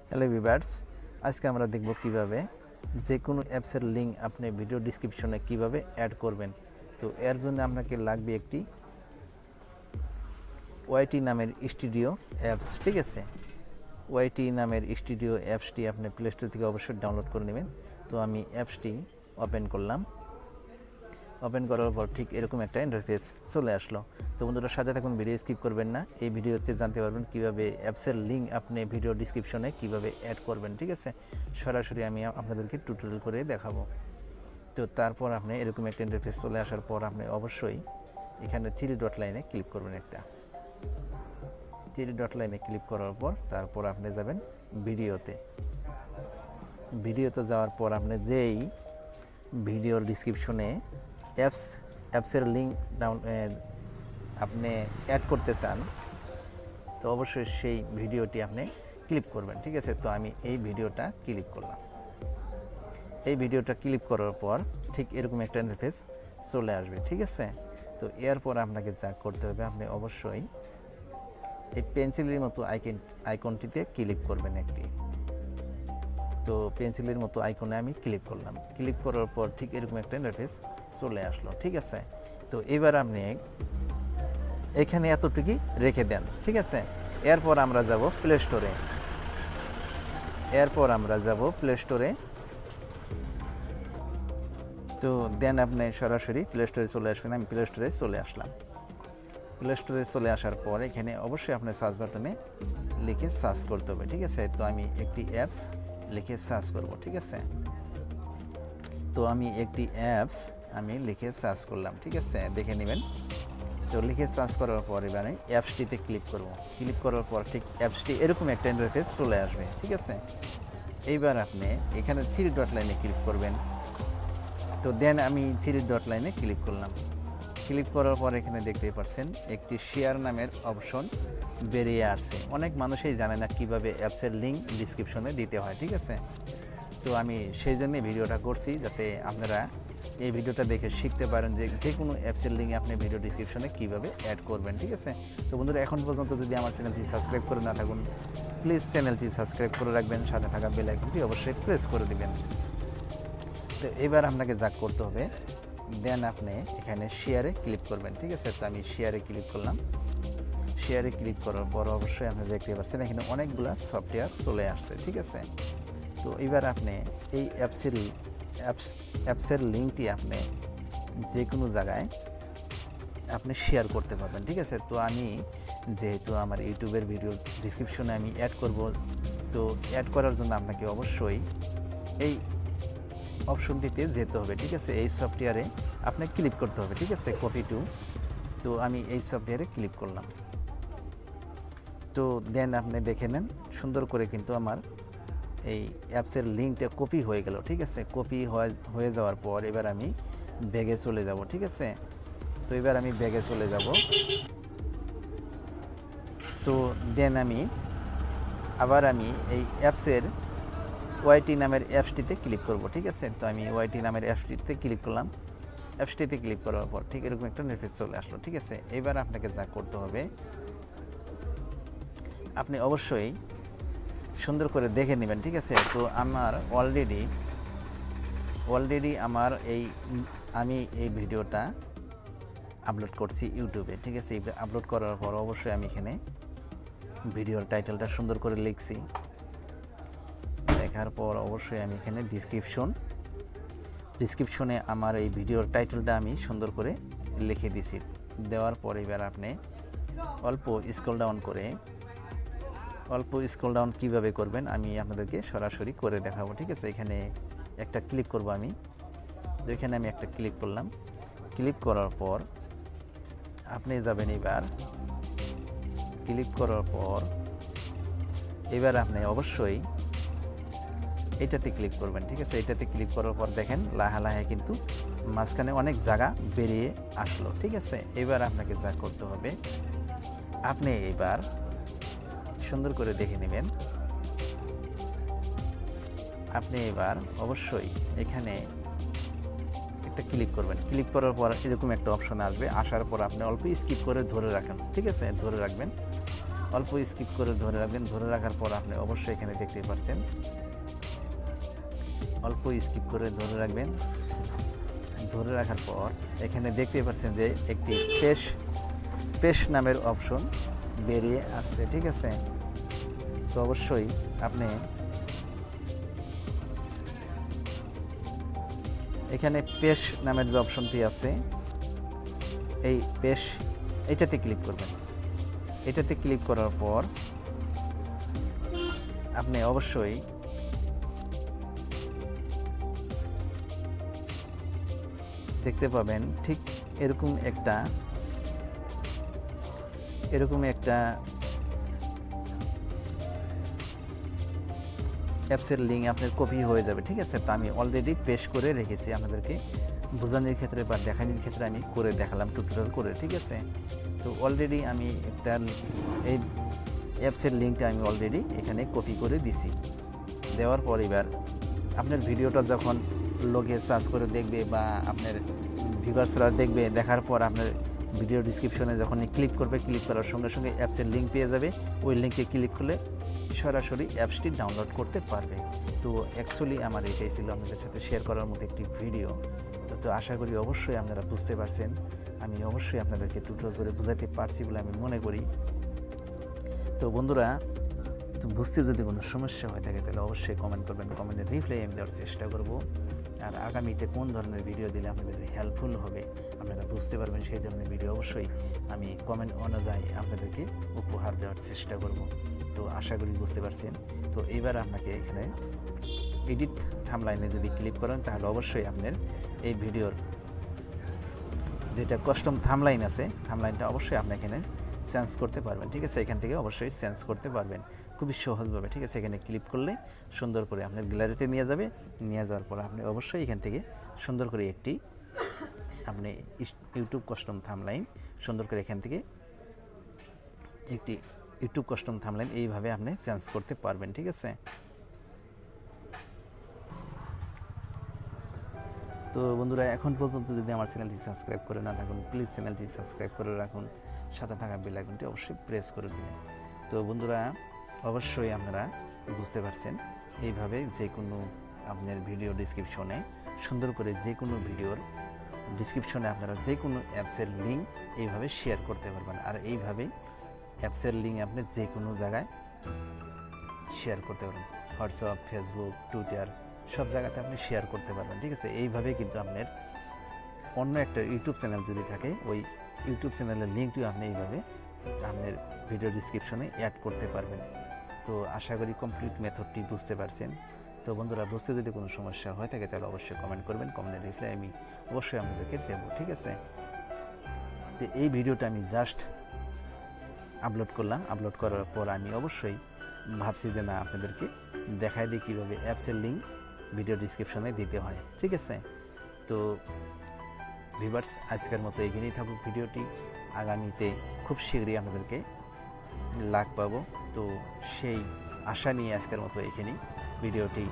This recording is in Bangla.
হ্যালো ভিউয়ার্স, আজকে আমরা দেখব কিভাবে যে কোনো অ্যাপসের লিঙ্ক আপনি ভিডিও ডেসক্রিপশনে কিভাবে অ্যাড করবেন। তো এর জন্য আপনাকে লাগবে একটি ওয়াইটি নামের স্টুডিও অ্যাপস। ঠিক আছে, ওয়াইটি নামের স্টুডিও অ্যাপসটি আপনি প্লে স্টোর থেকে অবশ্যই ডাউনলোড করে নেবেন। তো আমি অ্যাপসটি ওপেন করলাম। ওপেন করার পর ঠিক এরকম একটা ইন্টারফেস চলে আসলো। তো বন্ধুরা, সাথে থাকুন, ভিডিও স্কিপ করবেন না। এই ভিডিওতে জানতে পারবেন কিভাবে অ্যাপসের লিঙ্ক আপনি ভিডিও ডেসক্রিপশনে কিভাবে অ্যাড করবেন। ঠিক আছে, সরাসরি আমি আপনাদেরকে টিউটোরিয়াল করে দেখাবো। তো তারপর আপনি এরকম একটা ইন্টারফেস চলে আসার পর আপনি অবশ্যই এখানে 3 ডট লাইনে ক্লিক করবেন। একটা 3 ডট লাইনে ক্লিক করার পর তারপর আপনি যাবেন ভিডিওতে। ভিডিওতে যাওয়ার পর আপনি যেই ভিডিওর ডেসক্রিপশনে অ্যাপসের লিঙ্ক আপনি অ্যাড করতে চান, তো অবশ্যই সেই ভিডিওটি আপনি ক্লিক করবেন। ঠিক আছে, তো আমি এই ভিডিওটা ক্লিক করলাম। এই ভিডিওটা ক্লিক করার পর ঠিক এরকম একটা ইন্টারফেস চলে আসবে। ঠিক আছে, তো এরপর আপনাকে যা করতে হবে, আপনি অবশ্যই এই পেন্সিলের মতো আইকনটিতে ক্লিক করবেন একটি। তো পেন্সিলের মতো আইকনে আমি ক্লিক করলাম। ক্লিক করার পর ঠিক এরকম একটা ইন্টারফেস চলে আসলো। ঠিক আছে, তো এবার আপনি এখানে এতটুকুই রেখে দেন। ঠিক আছে, এরপর আমরা যাব প্লে স্টোরে। তো দেন আপনি সরাসরি প্লে স্টোরে চলে আসবেন। আমি প্লে স্টোরে চলে আসলাম। প্লে স্টোরে চলে আসার পর এখানে অবশ্যই আপনার সার্চ বাটনে লিখে সার্চ করতে হবে। ঠিক আছে, তো আমি একটি অ্যাপস লিখে সার্চ করব। ঠিক আছে, তো আমি একটি অ্যাপস লিখে সার্চ করলাম। ঠিক আছে, দেখে নেবেন। তো লিখে সার্চ করার পর এবারে অ্যাপসটিতে ক্লিক করব। ক্লিক করার পর ঠিক অ্যাপসটি এরকম একটা ইন্টারফেস চলে আসবে। ঠিক আছে, এইবার আপনি এখানে 3 ডট লাইনে ক্লিক করবেন। তো দেন আমি 3 ডট লাইনে ক্লিক করলাম। ক্লিক করার পর এখানে দেখতে পাচ্ছেন একটি শেয়ার নামের অপশন বেরিয়ে আসছে। অনেক মানুষই জানে না কিভাবে অ্যাপসের লিঙ্ক ডেসক্রিপশনে দিতে হয়। ঠিক আছে, তো আমি সেই জন্যই ভিডিওটা করছি, যাতে আপনারা এই ভিডিওটা দেখে শিখতে পারেন যে কোনো অ্যাপসের লিঙ্ক আপনি ভিডিও ডেসক্রিপশনে কীভাবে অ্যাড করবেন। ঠিক আছে, তো বন্ধুরা, এখন পর্যন্ত যদি আমার চ্যানেলটি সাবস্ক্রাইব করে না থাকুন, প্লিজ চ্যানেলটি সাবস্ক্রাইব করে রাখবেন, সাথে থাকা বেল আইকনটি অবশ্যই প্রেস করে দিবেন। তো এবার আপনাকে যা করতে হবে, দেন আপনি এখানে শেয়ারে ক্লিক করবেন। ঠিক আছে, তো আমি শেয়ারে ক্লিক করলাম। শেয়ারে ক্লিক করার পর অবশ্যই আপনি দেখতে পাচ্ছেন এখানে অনেকগুলো সফটওয়্যার চলে আসছে। ঠিক আছে, তো এবার আপনি এই অ্যাপসের লিঙ্কটি আপনি যে কোনো জায়গায় আপনি শেয়ার করতে পারবেন। ঠিক আছে, তো আমি যেহেতু আমার ইউটিউবের ভিডিও ডেসক্রিপশনে আমি অ্যাড করব, তো অ্যাড করার জন্য আপনাকে অবশ্যই এই অপশনটিতে যেতে হবে। ঠিক আছে, এই সফটওয়্যারে আপনি ক্লিক করতে হবে। ঠিক আছে, কপি টু। তো আমি এই সফটওয়্যারে ক্লিক করলাম। তো দেন আপনি দেখে নেন, সুন্দর করে কিন্তু আমার এই অ্যাপসের লিঙ্কটা কপি হয়ে গেল। ঠিক আছে, কপি হয়ে যাওয়ার পর এবার আমি ব্যাগে চলে যাব। ঠিক আছে, তো এবার আমি ব্যাগে চলে যাব। তো দেন আমি এই অ্যাপসের ওয়াইটি নামের অ্যাপসটিতে ক্লিক করব। ঠিক আছে, তো আমি ওয়াইটি নামের অ্যাপসটিতে ক্লিক করলাম। অ্যাপসটিতে ক্লিক করার পর ঠিক এরকম একটা ইন্টারফেস চলে আসলো। ঠিক আছে, এবার আপনাকে যা করতে হবে, আপনি অবশ্যই সুন্দর করে দেখে নেবেন। ঠিক আছে, তো আমার অলরেডি আমি এই ভিডিওটা আপলোড করছি ইউটিউবে। ঠিক আছে, আপলোড করার পর অবশ্যই আমি এখানে ভিডিওর টাইটেলটা সুন্দর করে লিখছি। লেখার পর অবশ্যই আমি এখানে ডিসক্রিপশনে আমার এই ভিডিওর টাইটেলটা আমি সুন্দর করে লিখে দিছি। দেওয়ার পর এবার আপনি অল্প স্ক্রল ডাউন কীভাবে করবেন আমি আপনাদেরকে সরাসরি করে দেখাবো। ঠিক আছে, এখানে একটা ক্লিক করব আমি। তো এখানে আমি একটা ক্লিক করলাম। ক্লিক করার পর আপনি যাবেন এবার আপনি অবশ্যই এটাতে ক্লিক করবেন। ঠিক আছে, এটাতে ক্লিক করার পর দেখেন লাহে কিন্তু মাঝখানে অনেক জায়গা বেরিয়ে আসলো। ঠিক আছে, এবার আপনাকে যা করতে হবে, আপনি এবার সুন্দর করে দেখে নেবেন। আপনি এবার অবশ্যই এখানে একটা ক্লিক করবেন। ক্লিক করার পর এরকম একটা অপশন আসবে। আসার পর আপনি অল্প স্কিপ করে ধরে রাখেন। ঠিক আছে, ধরে রাখবেন। অল্প স্কিপ করে ধরে রাখবেন। ধরে রাখার পর আপনি অবশ্যই এখানে দেখতে পাচ্ছেন, অল্প স্কিপ করে ধরে রাখবেন। ধরে রাখার পর এখানে দেখতে পাচ্ছেন যে একটি পেশ নামের অপশন বেরিয়ে আসছে, ঠিক আছে। তো অবশ্যই আপনি এখানে পেশ নামের যে অপশনটি আছে, এই এটাতে ক্লিক করবেন। এটাতে ক্লিক করার পর আপনি অবশ্যই দেখতে পাবেন ঠিক এরকম একটা অ্যাপসের লিঙ্ক আপনার কপি হয়ে যাবে, ঠিক আছে। তো আমি অলরেডি পেস্ট করে রেখেছি, আপনাদেরকে বোঝানোর ক্ষেত্রে বা দেখানোর ক্ষেত্রে আমি করে দেখালাম টিউটোরিয়াল করে, ঠিক আছে। তো অলরেডি আমি একটা এই অ্যাপসের লিঙ্কটা আমি অলরেডি এখানে কপি করে দিছি। দেওয়ার পর এবার আপনার ভিডিওটা যখন লোকে সার্চ করে দেখবে বা আপনার ভিউয়ার্সরা দেখবে, দেখার পর আপনার ভিডিও ডিসক্রিপশনে যখন ক্লিক করবে, ক্লিক করার সঙ্গে সঙ্গে অ্যাপসের লিঙ্ক পেয়ে যাবে। ওই লিঙ্কে ক্লিক করলে সরাসরি অ্যাপসটি ডাউনলোড করতে পারবে। তো অ্যাকচুয়ালি আমার এটাই ছিল আপনাদের সাথে শেয়ার করার মতো একটি ভিডিও। তো আশা করি অবশ্যই আপনারা বুঝতে পারছেন। আমি অবশ্যই আপনাদেরকে টিউটোরিয়াল করে বোঝাতে পারছি বলে আমি মনে করি। তো বন্ধুরা, বুঝতে যদি কোনো সমস্যা হয়ে থাকে তাহলে অবশ্যই কমেন্ট করবেন। কমেন্টের রিপ্লাই আমি দেওয়ার চেষ্টা করব। আর আগামীতে কোন ধরনের ভিডিও দিলে আপনাদের হেল্পফুল হবে, আপনারা বুঝতে পারবেন, সেই ধরনের ভিডিও অবশ্যই আমি কমেন্ট অনুযায়ী আপনাদেরকে উপহার দেওয়ার চেষ্টা করব। তো আশা করি বুঝতে পারছেন। তো এবার আপনাকে এখানে এডিট থাম্বনেইলে যদি ক্লিক করেন তাহলে অবশ্যই আপনার এই ভিডিওর যেটা কাস্টম থাম্বনেইল আছে, থাম্বনেইলটা অবশ্যই আপনি এখানে চেঞ্জ করতে পারবেন, ঠিক আছে। এখান থেকে অবশ্যই চেঞ্জ করতে পারবেন খুবই সহজভাবে, ঠিক আছে। এখানে ক্লিক করলে সুন্দর করে আপনার গ্যালারিতে নিয়ে যাবে। নিয়ে যাওয়ার পর আপনি অবশ্যই এখান থেকে সুন্দর করে একটি আপনি ইউটিউব কাস্টম থাম্বনেইল সুন্দর করে এখান থেকে একটি ইউটিউব কাস্টম থাম্বনেইল এইভাবে আপনি চেঞ্জ করতে পারবেন, ঠিক আছে। তো বন্ধুরা, এখন পর্যন্ত যদি আমার চ্যানেলটি সাবস্ক্রাইব করে না থাকুন, প্লিজ চ্যানেলটি সাবস্ক্রাইব করে রাখুন। সাথে থাকা বেল আইকনটি অবশ্যই প্রেস করে দিবেন। তো বন্ধুরা, অবশ্যই আপনারা বুঝতে পারছেন, এইভাবে যে কোনো আপনার ভিডিও ডিসক্রিপশনে সুন্দর করে যে কোনো ভিডিওর ডিসক্রিপশনে আপনারা যে কোনো অ্যাপসের লিঙ্ক এইভাবে শেয়ার করতে পারবেন। আর এইভাবেই অ্যাপসের লিঙ্ক আপনি যে কোনো জায়গায় শেয়ার করতে পারবেন। হোয়াটসঅ্যাপ, ফেসবুক, টুইটার সব জায়গাতে আপনি শেয়ার করতে পারবেন, ঠিক আছে। এইভাবে কিন্তু আপনার অন্য একটা ইউটিউব চ্যানেল যদি থাকে, ওই ইউটিউব চ্যানেলের লিঙ্কটিও আপনি এইভাবে আপনার ভিডিও ডিসক্রিপশনে অ্যাড করতে পারবেন। তো আশা করি কমপ্লিট মেথডটি বুঝতে পারছেন। তো বন্ধুরা, বুঝতে যদি কোনো সমস্যা হয়ে থাকে তাহলে অবশ্যই কমেন্ট করবেন। কমেন্টের রিপ্লাই আমি অবশ্যই আপনাদেরকে দেবো, ঠিক আছে। তো এই ভিডিওটা আমি জাস্ট আপলোড করলাম। আপলোড করার পর আমি অবশ্যই ভাবছি যে না, আপনাদেরকে দেখাই দিই কীভাবে অ্যাপসের লিঙ্ক ভিডিও ডিসক্রিপশনে দিতে হয়, ঠিক আছে। তো ভিউয়ার্স, আজকের মতো এখানেই থাকুক ভিডিওটি। আগামীতে খুব শীঘ্রই আপনাদেরকে লাভ পাবো। তো সেই আশা নিয়ে আজকের মতো এখানেই ভিডিওটি